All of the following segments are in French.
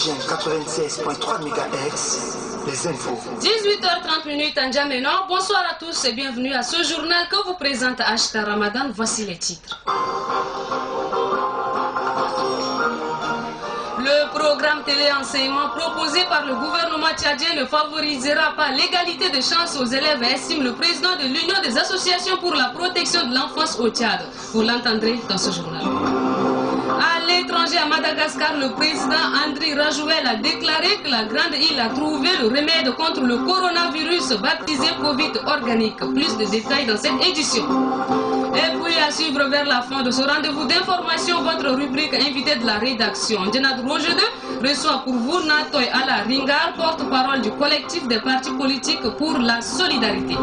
Oxygène 96.3 MHz, les infos. 18h30 en Djamena. Bonsoir à tous et bienvenue à ce journal que vous présente Ashta Ramadan. Voici les titres. Le programme téléenseignement proposé par le gouvernement tchadien ne favorisera pas l'égalité de chance aux élèves, estime le président de l'Union des associations pour la protection de l'enfance au Tchad. Vous l'entendrez dans ce journal. À l'étranger, à Madagascar, le président Andry Rajouel a déclaré que la grande île a trouvé le remède contre le coronavirus baptisé Covid organique. Plus de détails dans cette édition. Et puis à suivre vers la fin de ce rendez-vous d'information, votre rubrique invité de la rédaction. Djenad Rojede reçoit pour vous Natoy Ala Ringar, porte-parole du collectif des partis politiques pour la solidarité.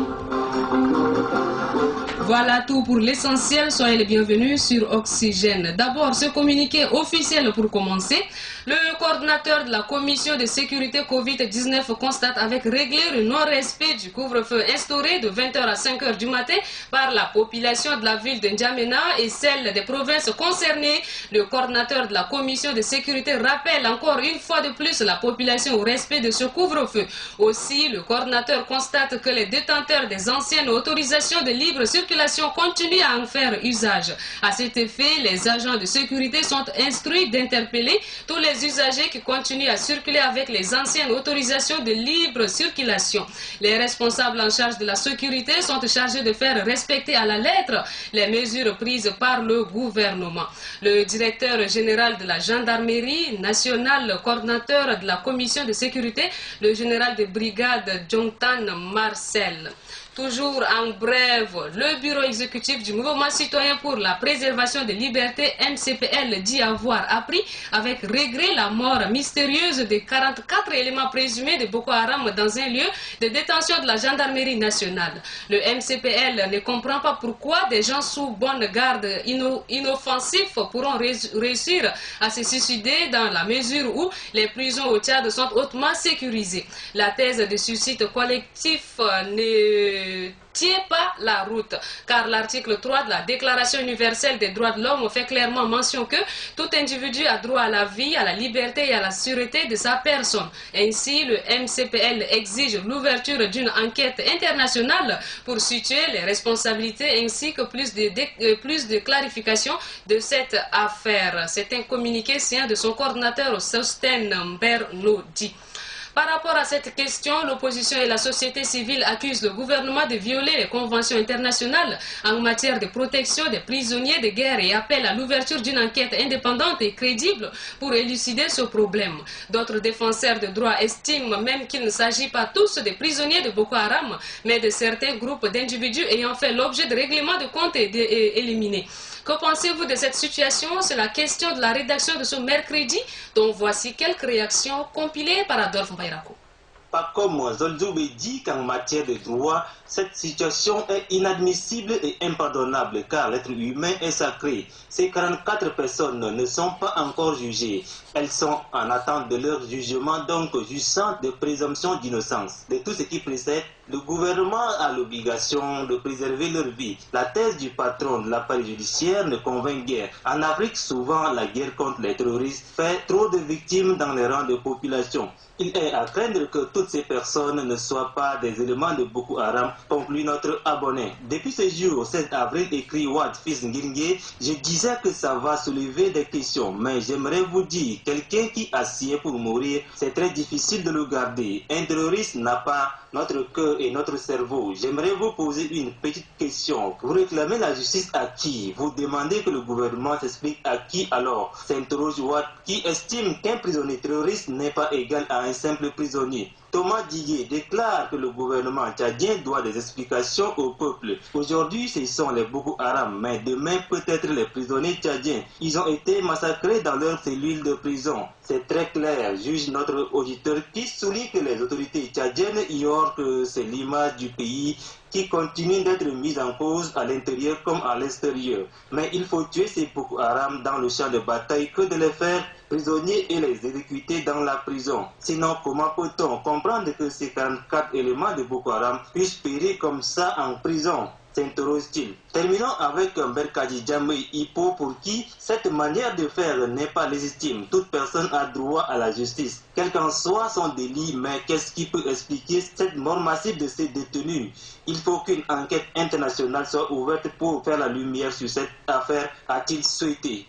Voilà tout pour l'essentiel, soyez les bienvenus sur Oxygène. D'abord, ce communiqué officiel pour commencer. Le coordinateur de la commission de sécurité Covid-19 constate avec rigueur le non-respect du couvre-feu instauré de 20h à 5h du matin par la population de la ville de N'Djamena et celle des provinces concernées. Le coordinateur de la commission de sécurité rappelle encore une fois de plus la population au respect de ce couvre-feu. Aussi, le coordinateur constate que les détenteurs des anciennes autorisations de libre circulation continuent à en faire usage. À cet effet, les agents de sécurité sont instruits d'interpeller tous les usagers qui continuent à circuler avec les anciennes autorisations de libre circulation. Les responsables en charge de la sécurité sont chargés de faire respecter à la lettre les mesures prises par le gouvernement. Le directeur général de la gendarmerie nationale, coordinateur de la commission de sécurité, le général de brigade Jongtan Marcel. Toujours en bref, le bureau exécutif du mouvement citoyen pour la préservation des libertés MCPL dit avoir appris avec regret la mort mystérieuse de 44 éléments présumés de Boko Haram dans un lieu de détention de la gendarmerie nationale. Le MCPL ne comprend pas pourquoi des gens sous bonne garde inoffensifs pourront réussir à se suicider dans la mesure où les prisons au Tchad sont hautement sécurisées. La thèse de suicide collectif ne tient pas la route, car l'article 3 de la Déclaration universelle des droits de l'homme fait clairement mention que tout individu a droit à la vie, à la liberté et à la sûreté de sa personne. Ainsi, le MCPL exige l'ouverture d'une enquête internationale pour situer les responsabilités ainsi que plus de clarification de cette affaire. C'est un communiqué signé de son coordinateur Sosten Mbernodi. Par rapport à cette question, l'opposition et la société civile accusent le gouvernement de violer les conventions internationales en matière de protection des prisonniers de guerre et appellent à l'ouverture d'une enquête indépendante et crédible pour élucider ce problème. D'autres défenseurs de droits estiment même qu'il ne s'agit pas tous des prisonniers de Boko Haram, mais de certains groupes d'individus ayant fait l'objet de règlements de compte éliminés. Que pensez-vous de cette situation? C'est la question de la rédaction de ce mercredi, dont voici quelques réactions compilées par Adolphe Bayrako. Pas comme Zolzoube dit qu'en matière de droit, cette situation est inadmissible et impardonnable car l'être humain est sacré. Ces 44 personnes ne sont pas encore jugées. Elles sont en attente de leur jugement, donc jouissant de présomption d'innocence. De tout ce qui précède, le gouvernement a l'obligation de préserver leur vie. La thèse du patron de l'appareil judiciaire ne convainc guère. En Afrique, souvent, la guerre contre les terroristes fait trop de victimes dans les rangs de population. Il est à craindre que toutes ces personnes ne soient pas des éléments de Boko Haram, conclut notre abonné. Depuis ce jour, 16 avril, écrit Wad Fils Ngirnge, je disais que ça va soulever des questions, mais j'aimerais vous dire, quelqu'un qui assied pour mourir, c'est très difficile de le garder. Un terroriste n'a pas notre cœur et notre cerveau. J'aimerais vous poser une petite question. Vous réclamez la justice à qui? Vous demandez que le gouvernement s'explique à qui alors? S'interroge Watt, qui estime qu'un prisonnier terroriste n'est pas égal à un simple prisonnier. Thomas Didier déclare que le gouvernement tchadien doit des explications au peuple. Aujourd'hui, ce sont les Boko Haram, mais demain peut-être les prisonniers tchadiens. Ils ont été massacrés dans leurs cellules de prison. C'est très clair, juge notre auditeur qui souligne que les autorités tchadiennes ignorent que c'est l'image du pays qui continue d'être mise en cause à l'intérieur comme à l'extérieur. Mais il faut tuer ces Boko Haram dans le champ de bataille que de les faire prisonniers et les exécuter dans la prison. Sinon, comment peut-on comprendre que ces 44 éléments de Boko Haram puissent périr comme ça en prison? s'interroge-t-il. Terminons avec Berkadji Djamé Hippo pour qui cette manière de faire n'est pas légitime. Toute personne a droit à la justice, quel qu'en soit son délit, mais qu'est-ce qui peut expliquer cette mort massive de ces détenus? Il faut qu'une enquête internationale soit ouverte pour faire la lumière sur cette affaire, a-t-il souhaité.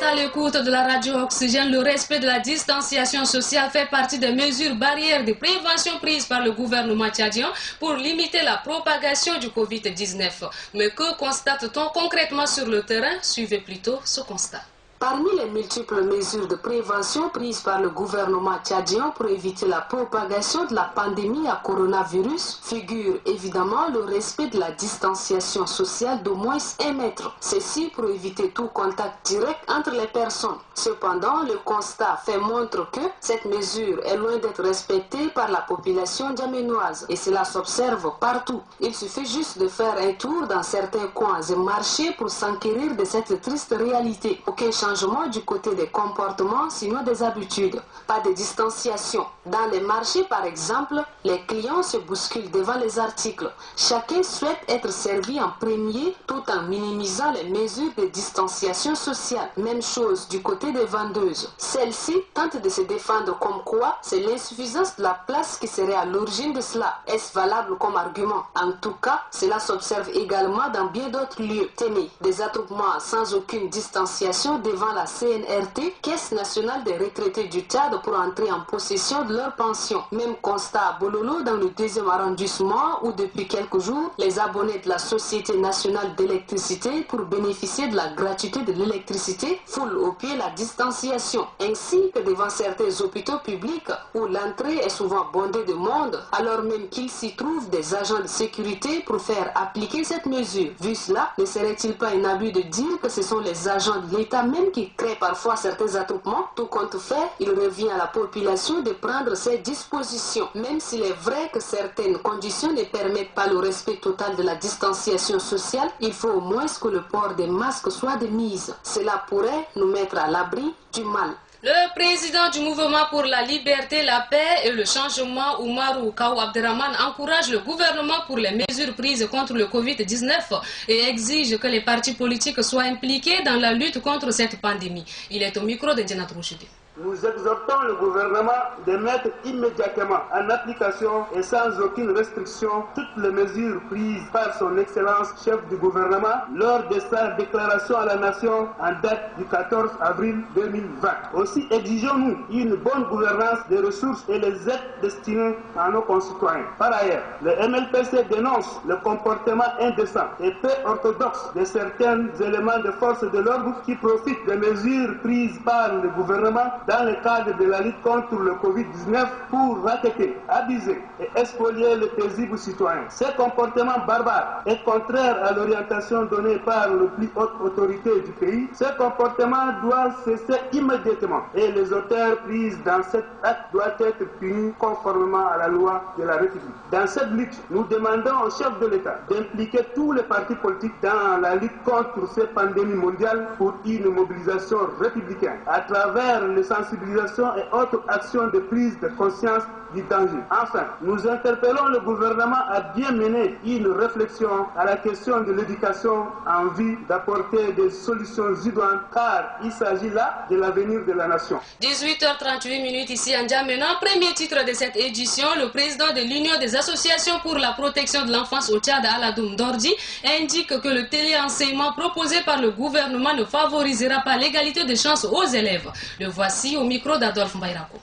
À l'écoute de la radio Oxygène, le respect de la distanciation sociale fait partie des mesures barrières de prévention prises par le gouvernement tchadien pour limiter la propagation du Covid-19. Mais que constate-t-on concrètement sur le terrain? Suivez plutôt ce constat. Parmi les multiples mesures de prévention prises par le gouvernement tchadien pour éviter la propagation de la pandémie à coronavirus figure évidemment le respect de la distanciation sociale d'au moins 1 mètre. Ceci pour éviter tout contact direct entre les personnes. Cependant, le constat fait montre que cette mesure est loin d'être respectée par la population djaménoise et cela s'observe partout. Il suffit juste de faire un tour dans certains coins et marcher pour s'enquérir de cette triste réalité. Aucun changement du côté des comportements, sinon des habitudes. Pas de distanciation. Dans les marchés, par exemple, les clients se bousculent devant les articles. Chacun souhaite être servi en premier tout en minimisant les mesures de distanciation sociale. Même chose du côté des vendeuses. Celles-ci tentent de se défendre comme quoi c'est l'insuffisance de la place qui serait à l'origine de cela. Est-ce valable comme argument? En tout cas, cela s'observe également dans bien d'autres lieux. Tenez, des attroupements sans aucune distanciation devant la CNRT, Caisse nationale des retraités du Tchad, pour entrer en possession de leur pension. Même constat à Bololo dans le 2e arrondissement où depuis quelques jours, les abonnés de la Société nationale d'électricité pour bénéficier de la gratuité de l'électricité foulent au pied la distanciation. Ainsi que devant certains hôpitaux publics où l'entrée est souvent bondée de monde alors même qu'il s'y trouve des agents de sécurité pour faire appliquer cette mesure. Vu cela, ne serait-il pas un abus de dire que ce sont les agents de l'État même qui créent parfois certains attroupements? Tout compte fait, il revient à la population de prendre ses dispositions. Même s'il est vrai que certaines conditions ne permettent pas le respect total de la distanciation sociale, il faut au moins que le port des masques soit de mise. Cela pourrait nous mettre à l'abri du mal. Le président du mouvement pour la liberté, la paix et le changement, Oumarou Kaou Abderrahmane, encourage le gouvernement pour les mesures prises contre le Covid-19 et exige que les partis politiques soient impliqués dans la lutte contre cette pandémie. Il est au micro de Djenat Rouchidi. Nous exhortons le gouvernement de mettre immédiatement en application et sans aucune restriction toutes les mesures prises par son Excellence chef du gouvernement lors de sa déclaration à la nation en date du 14 avril 2020. Aussi exigeons-nous une bonne gouvernance des ressources et les aides destinées à nos concitoyens. Par ailleurs, le MLPC dénonce le comportement indécent et peu orthodoxe de certains éléments de force de l'ordre qui profitent des mesures prises par le gouvernement dans le cadre de la lutte contre le Covid-19 pour raqueter, abuser et spolier les paisibles citoyens. Ce comportement barbare est contraire à l'orientation donnée par la plus haute autorité du pays. Ce comportement doit cesser immédiatement et les auteurs pris dans cet acte doivent être punis conformément à la loi de la République. Dans cette lutte, nous demandons au chef de l'État d'impliquer tous les partis politiques dans la lutte contre cette pandémie mondiale pour une mobilisation républicaine à travers les sensibilisation et autres actions de prise de conscience du danger. Enfin, nous interpellons le gouvernement à bien mener une réflexion à la question de l'éducation en vue d'apporter des solutions idoines car il s'agit là de l'avenir de la nation. 18h38 ici en Djamena. Premier titre de cette édition, le président de l'Union des associations pour la protection de l'enfance au Tchad, Aladoum Dordi, indique que le téléenseignement proposé par le gouvernement ne favorisera pas l'égalité des chances aux élèves. Le voici au micro d'Adolphe Mbayrako.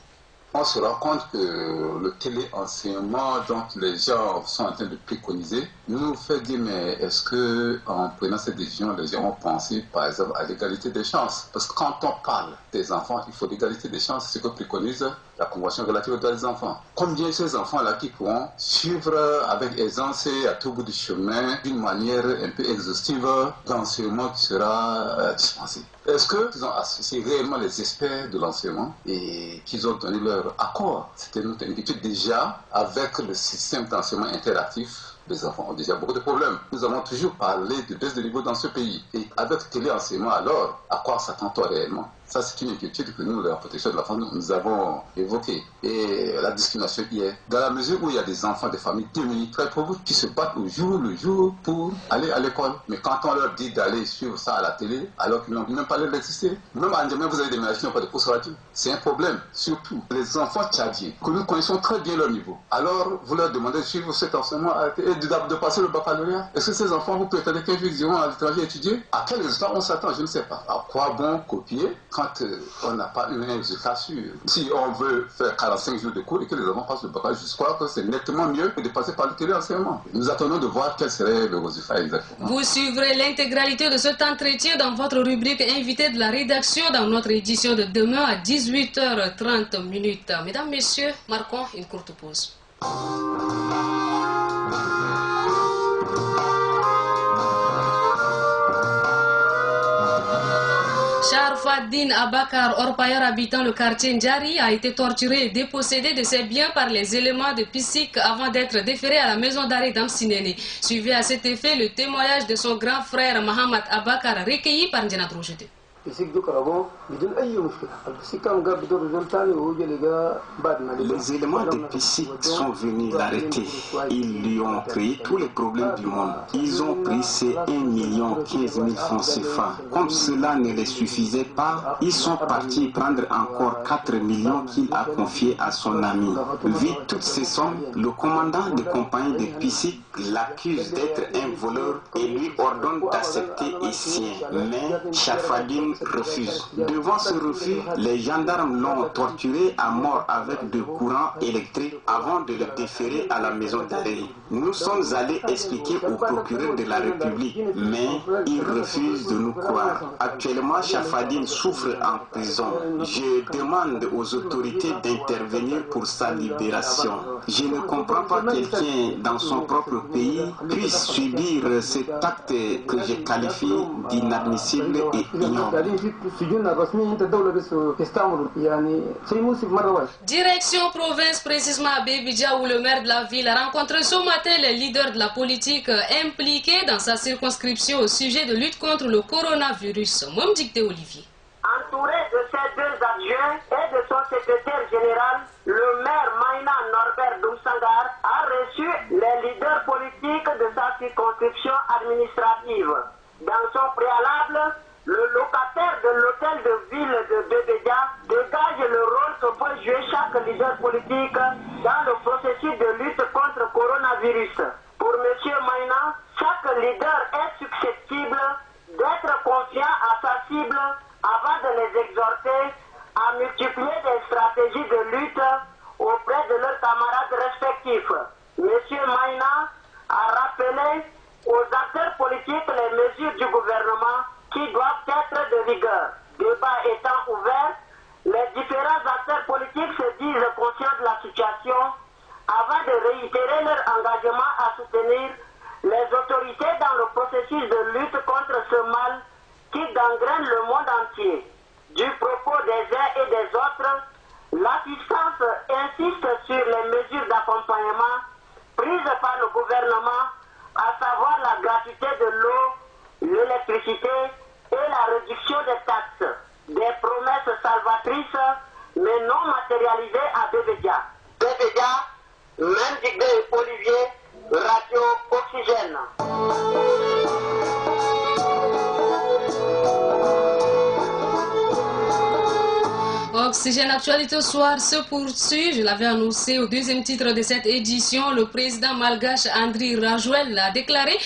On se rend compte que le téléenseignement dont les gens sont en train de préconiser nous fait dire mais est-ce que en prenant cette décision les gens ont pensé par exemple à l'égalité des chances? Parce que quand on parle des enfants, il faut l'égalité des chances, c'est ce que préconise la Convention relative aux droits des enfants. Combien ces enfants-là qui pourront suivre avec aisance et à tout bout du chemin d'une manière un peu exhaustive l'enseignement qui sera dispensé? Est-ce qu'ils ont associé réellement les experts de l'enseignement et qu'ils ont donné leur accord? C'était notre inquiétude déjà avec le système d'enseignement interactif. Les enfants ont déjà beaucoup de problèmes. Nous avons toujours parlé de baisse de niveau dans ce pays. Et avec téléenseignement, alors, à quoi s'attend-on réellement? Ça, c'est une inquiétude que nous, la protection de la femme, nous avons évoquée. Et la discrimination hier, dans la mesure où il y a des enfants, des familles démunies, très pauvres, qui se battent au jour le jour pour aller à l'école. Mais quand on leur dit d'aller suivre ça à la télé, alors qu'ils n'ont même pas l'air d'exister, même à Ndjamena, vous avez des ménages qui n'ont pas de poste radio. C'est un problème. Surtout, les enfants tchadiens, que nous connaissons très bien leur niveau. Alors, vous leur demandez de suivre cet enseignement et de passer le baccalauréat. Est-ce que ces enfants, vous prétendez qu'un jour ils iront à l'étranger étudier? À quel résultat on s'attend? Je ne sais pas. À quoi bon copier quand on n'a pas eu un résultat sûr? Si on veut faire 45 jours de cours et que les enfants passent le baccalauréat, je crois que c'est nettement mieux que de passer par le téléenseignement. Nous attendons de voir quel serait le résultat exactement. Vous suivrez l'intégralité de cet entretien dans votre rubrique invité de la rédaction dans notre édition de demain à 18h30. Mesdames, Messieurs, marquons une courte pause. Sharfaddin Abakar Orpayer, habitant le quartier Ndjari, a été torturé et dépossédé de ses biens par les éléments de PSIC avant d'être déféré à la maison d'arrêt d'Amsinene. Suivez à cet effet le témoignage de son grand frère Mohamed Abakar, recueilli par Ndiana Drojede. Les éléments de PSIC sont venus l'arrêter. Ils lui ont créé tous les problèmes du monde. Ils ont pris ces 1,15 million francs CFA. Comme cela ne les suffisait pas, ils sont partis prendre encore 4 millions qu'il a confiés à son ami. Vu toutes ces sommes, le commandant de compagnie de PSIC l'accuse d'être un voleur et lui ordonne d'accepter et signer. Mais Sharfaddin refuse. Devant ce refus, les gendarmes l'ont torturé à mort avec de courants électriques avant de le déférer à la maison d'arrêt. Nous sommes allés expliquer au procureur de la République, mais il refuse de nous croire. Actuellement, Sharfaddin souffre en prison. Je demande aux autorités d'intervenir pour sa libération. Je ne comprends pas quelqu'un dans son propre pays puisse subir cet acte que je qualifie d'inadmissible et ignoble. Direction province, précisément à Bébidja, où le maire de la ville a rencontré ce matin les leaders de la politique impliqués dans sa circonscription au sujet de lutte contre le coronavirus. Même dicté Olivier. Entouré de ses deux adjoints et de son secrétaire général, le maire Maïna Norbert Doumsangar a reçu les leaders politiques de sa circonscription administrative. Dans son préalable, le locataire de l'hôtel de ville de Bébédia dégage le rôle que peut jouer chaque leader politique dans le processus de lutte contre le coronavirus. Pour M. Maïna, chaque leader est susceptible d'être confiant à sa cible avant de les exhorter à multiplier des stratégies de lutte auprès de leurs camarades respectifs. M. Maïna a rappelé aux acteurs politiques les mesures du gouvernement qui doivent être de rigueur. Débat étant ouvert, les différents acteurs politiques se disent conscients de la situation avant de réitérer leur engagement à soutenir les autorités dans le processus de lutte contre ce mal qui gangrène le monde entier. Du propos des uns et des autres, l'assistance insiste sur les mesures d'accompagnement prises par le gouvernement, à savoir la gratuité de l'eau, l'électricité et la réduction des taxes. Des promesses salvatrices, mais non matérialisées à Bébédia. Bébédia, même Digde Olivier, Radio Oxygène. Oxygène Actualité au soir se poursuit. Je l'avais annoncé au deuxième titre de cette édition. Le président malgache Andry Rajoelina a déclaré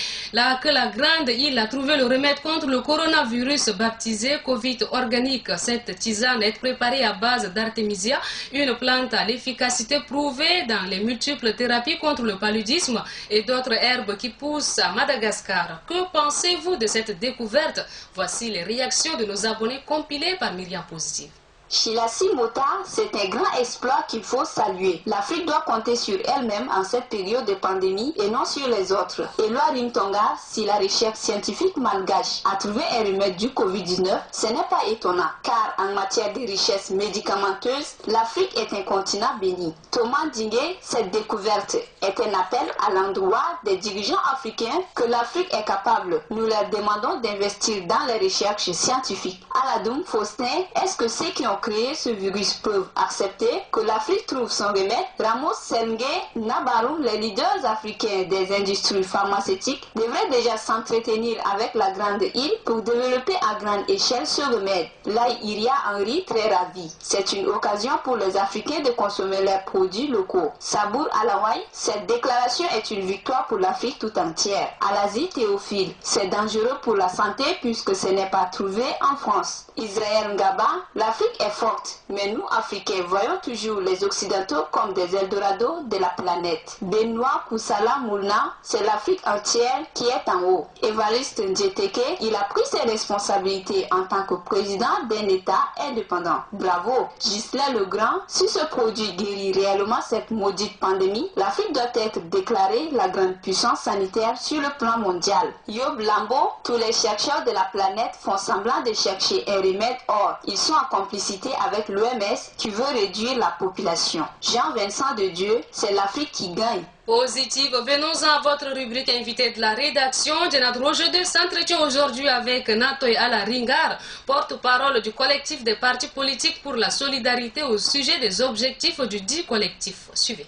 que la grande île a trouvé le remède contre le coronavirus baptisé Covid organique. Cette tisane est préparée à base d'artémisia, une plante à l'efficacité prouvée dans les multiples thérapies contre le paludisme et d'autres herbes qui poussent à Madagascar. Que pensez-vous de cette découverte? Voici les réactions de nos abonnés compilées par Myriam Positive. Chilassi Mota, c'est un grand exploit qu'il faut saluer. L'Afrique doit compter sur elle-même en cette période de pandémie et non sur les autres. Éloi Rimtonga, si la recherche scientifique malgache a trouvé un remède du Covid-19, ce n'est pas étonnant, car en matière de richesse médicamenteuse, l'Afrique est un continent béni. Thomas Dingé, cette découverte est un appel à l'endroit des dirigeants africains que l'Afrique est capable. Nous leur demandons d'investir dans les recherches scientifiques. Aladoum Faustin, est-ce que ceux qui ont créé ce virus peuvent accepter que l'Afrique trouve son remède? Ramos Selngue Nabaroum, les leaders africains des industries pharmaceutiques devraient déjà s'entretenir avec la grande île pour développer à grande échelle ce remède. Là, Iria Henry, très ravi. C'est une occasion pour les Africains de consommer leurs produits locaux. Sabour Alawai, cette déclaration est une victoire pour l'Afrique tout entière. Alazi Théophile, c'est dangereux pour la santé puisque ce n'est pas trouvé en France. Israël Ngaba, l'Afrique est forte, mais nous, Africains, voyons toujours les Occidentaux comme des Eldorado de la planète. Benoît Koussala Moulna, c'est l'Afrique entière qui est en haut. Évariste Ndjeteke, il a pris ses responsabilités en tant que président d'un État indépendant. Bravo. Ghislain Legrand, si ce produit guérit réellement cette maudite pandémie, l'Afrique doit être déclarée la grande puissance sanitaire sur le plan mondial. Yob Lambo, tous les chercheurs de la planète font semblant de chercher un remède, or ils sont en complicité avec l'OMS qui veut réduire la population. Jean-Vincent de Dieu, c'est l'Afrique qui gagne. Positive, venons à votre rubrique invité de la rédaction. Jenad Rojedeux s'entretient aujourd'hui avec Natoy Alaringar, porte-parole du collectif des partis politiques pour la solidarité au sujet des objectifs du dit collectif. Suivez.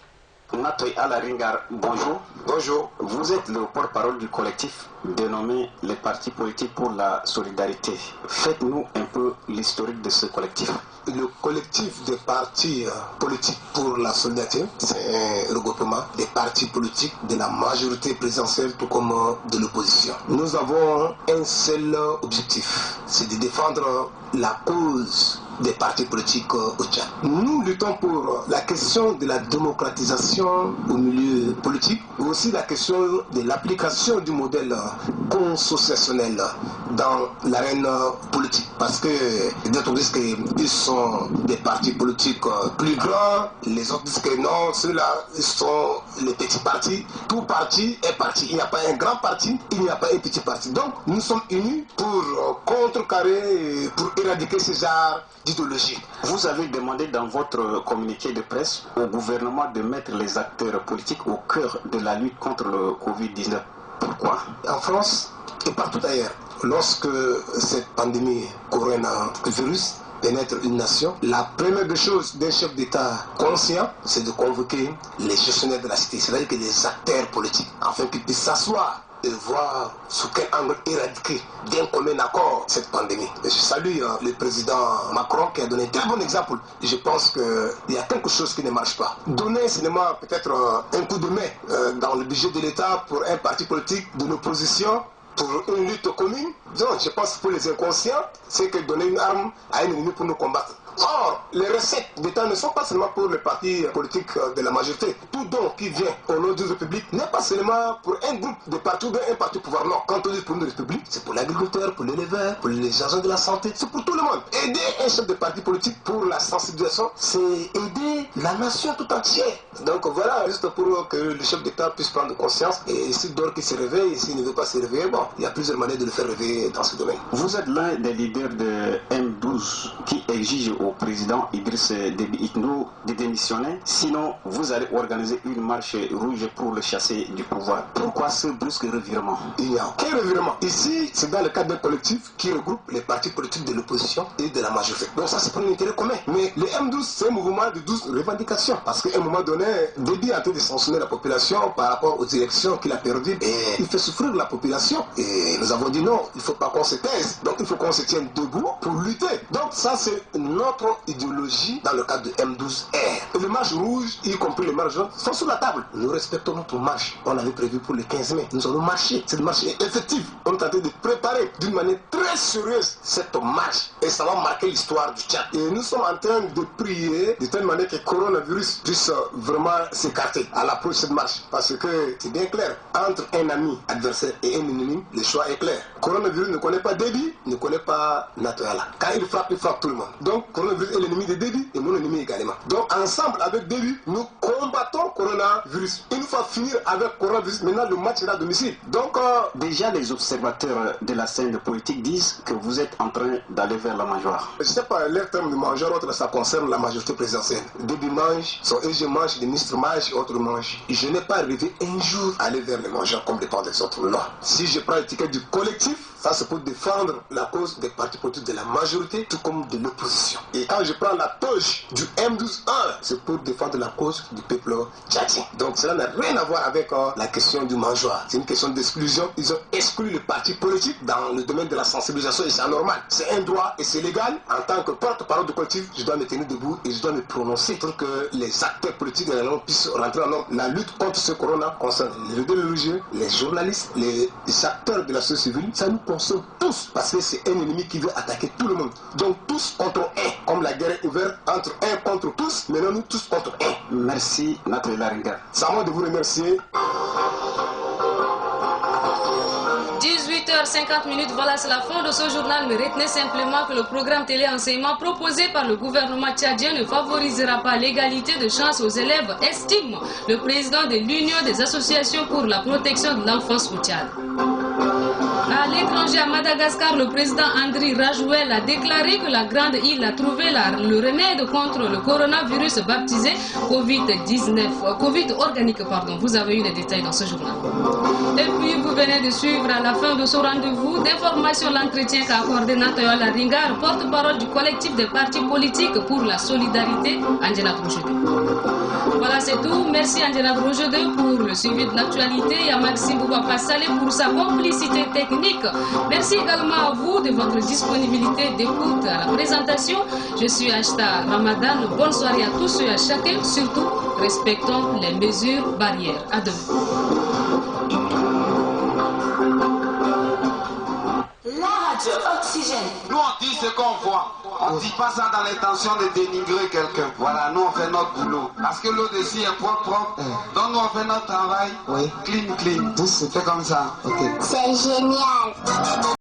Natoy Alaringar, bonjour. Bonjour. Vous êtes le porte-parole du collectif dénommé les partis politiques pour la solidarité. Faites-nous un peu l'historique de ce collectif. Le collectif des partis politiques pour la solidarité, c'est un regroupement des partis politiques de la majorité présidentielle tout comme de l'opposition. Nous avons un seul objectif, c'est de défendre la cause des partis politiques au Tchad. Nous luttons pour la question de la démocratisation au milieu politique, mais aussi la question de l'application du modèle consociationnel dans l'arène politique. Parce que d'autres disent qu'ils sont des partis politiques plus grands, les autres disent que non, ceux-là sont les petits partis. Tout parti est parti. Il n'y a pas un grand parti, il n'y a pas un petit parti. Donc nous sommes unis pour contrecarrer, pour éradiquer ce genre d'idéologie. Vous avez demandé dans votre communiqué de presse au gouvernement de mettre les acteurs politiques au cœur de la lutte contre le Covid-19. Pourquoi? En France et partout ailleurs, lorsque cette pandémie coronavirus pénètre une nation, la première des choses d'un chef d'État conscient, c'est de convoquer les gestionnaires de la cité, c'est-à-dire que les acteurs politiques, afin qu'ils puissent s'asseoir et voir sous quel angle éradiquer d'un commun accord cette pandémie. Et je salue le président Macron qui a donné un très bon exemple. Je pense qu'il y a quelque chose qui ne marche pas. Donner seulement peut-être un coup de main dans le budget de l'État pour un parti politique de l'opposition, pour une lutte commune, donc je pense que pour les inconscients, c'est que donner une arme à un ennemi pour nous combattre. Or, les recettes d'État ne sont pas seulement pour les partis politiques de la majorité. Tout don qui vient au nom d'une république n'est pas seulement pour un groupe de partis ou bien un parti au pouvoir. Non, quand on dit pour une république, c'est pour l'agriculteur, pour l'éleveur, pour les agents de la santé, c'est pour tout le monde. Aider un chef de parti politique pour la sensibilisation, c'est aider la nation tout entière. Donc voilà, juste pour que le chef d'État puisse prendre conscience. Et s'il dort qu'il se réveille, et s'il ne veut pas se réveiller, bon, il y a plusieurs manières de le faire réveiller dans ce domaine. Vous êtes l'un des leaders de M12 qui exige au président Idriss Déby Itno de démissionner, sinon vous allez organiser une marche rouge pour le chasser du pouvoir. Pourquoi ce brusque revirement? Il n'y a aucun revirement. Ici, c'est dans le cadre d'un collectif qui regroupe les partis politiques de l'opposition et de la majorité. Donc ça, c'est pour un intérêt commun. Mais le M12, c'est un mouvement de 12 revendications. Parce qu'à un moment donné, Déby est en train de sanctionner la population par rapport aux élections qu'il a perdues. Et il fait souffrir la population. Et nous avons dit non, il ne faut pas qu'on se taise. Donc il faut qu'on se tienne debout pour lutter. Donc ça, c'est notre idéologie dans le cadre de M12R. les marches rouges, y compris les marches jaunes, sont sur la table. Nous respectons notre marche. On avait prévu pour le 15 mai. Nous allons marcher. Cette marche est effective. On est en train de préparer d'une manière très sérieuse cette marche. Et ça va marquer l'histoire du Tchad. Et nous sommes en train de prier de telle manière que le coronavirus puisse vraiment s'écarter à l'approche de cette marche. Parce que c'est bien clair. Entre un ami adversaire et un ennemi, le choix est clair. Le coronavirus ne connaît pas Déby, ne connaît pas Natoyala. Quand il frappe tout le monde. Donc, le coronavirus est l'ennemi de Déby et mon ennemi également. Donc, ensemble avec Déby, nous combattons le coronavirus. Une fois finir avec le coronavirus, maintenant le match est à domicile. Donc, déjà les observateurs de la scène politique disent que vous êtes en train d'aller vers la majorité. Je ne sais pas, leur terme de majorité, autre, ça concerne la majorité présidentielle. Déby mange, son EG mange, le ministre mange, autre mange. Je n'ai pas rêvé un jour aller vers les mangeurs comme dépend des autres. Non. Si je prends l'étiquette du collectif, ça c'est pour défendre la cause des partis politiques de la majorité, tout comme de l'opposition. Et quand je prends la toge du M12-1, c'est pour défendre la cause du peuple tchadien. Donc cela n'a rien à voir avec la question du mangeoire. C'est une question d'exclusion. Ils ont exclu les partis politiques dans le domaine de la sensibilisation et c'est anormal. C'est un droit et c'est légal. En tant que porte-parole du collectif, je dois me tenir debout et je dois me prononcer pour que les acteurs politiques de la langue puissent rentrer en ordre. La lutte contre ce corona concerne les leaders religieux, les journalistes, les acteurs de la société civile. Ça nous concerne tous parce que c'est un ennemi qui veut attaquer tout le monde. Donc tous contre un. Comme la guerre est ouverte entre un contre tous, maintenant nous tous contre un. Merci Natoyala Ringa. C'est à moi de vous remercier. 18h50, voilà, c'est la fin de ce journal. Mais retenez simplement que le programme télé-enseignement proposé par le gouvernement tchadien ne favorisera pas l'égalité de chance aux élèves, estime le président de l'Union des associations pour la protection de l'enfance au Tchad. À l'étranger, à Madagascar, le président Andry Rajouel a déclaré que la grande île a trouvé le remède contre le coronavirus baptisé Covid organique. Vous avez eu les détails dans ce journal. Et puis, vous venez de suivre à la fin de ce rendez-vous d'information l'entretien qu'a accordé Natoyala Ringa, porte-parole du collectif des partis politiques pour la solidarité, Andjena Brojede. Voilà, c'est tout. Merci Andjena Brojede pour le suivi de l'actualité et à Maxime Boubapa Salé pour sa complicité technique. Merci également à vous de votre disponibilité d'écoute à la présentation. Je suis Ashta Ramadan. Bonne soirée à tous et à chacun. Surtout, respectons les mesures barrières. À demain. La radio Oxygène. Nous on dit ce qu'on voit. On ne dit pas ça dans l'intention de dénigrer quelqu'un. Voilà, nous on fait notre boulot. Parce que l'eau d'ici est propre. Donc nous on fait notre travail. Oui. Clean. C'est comme ça. C'est génial.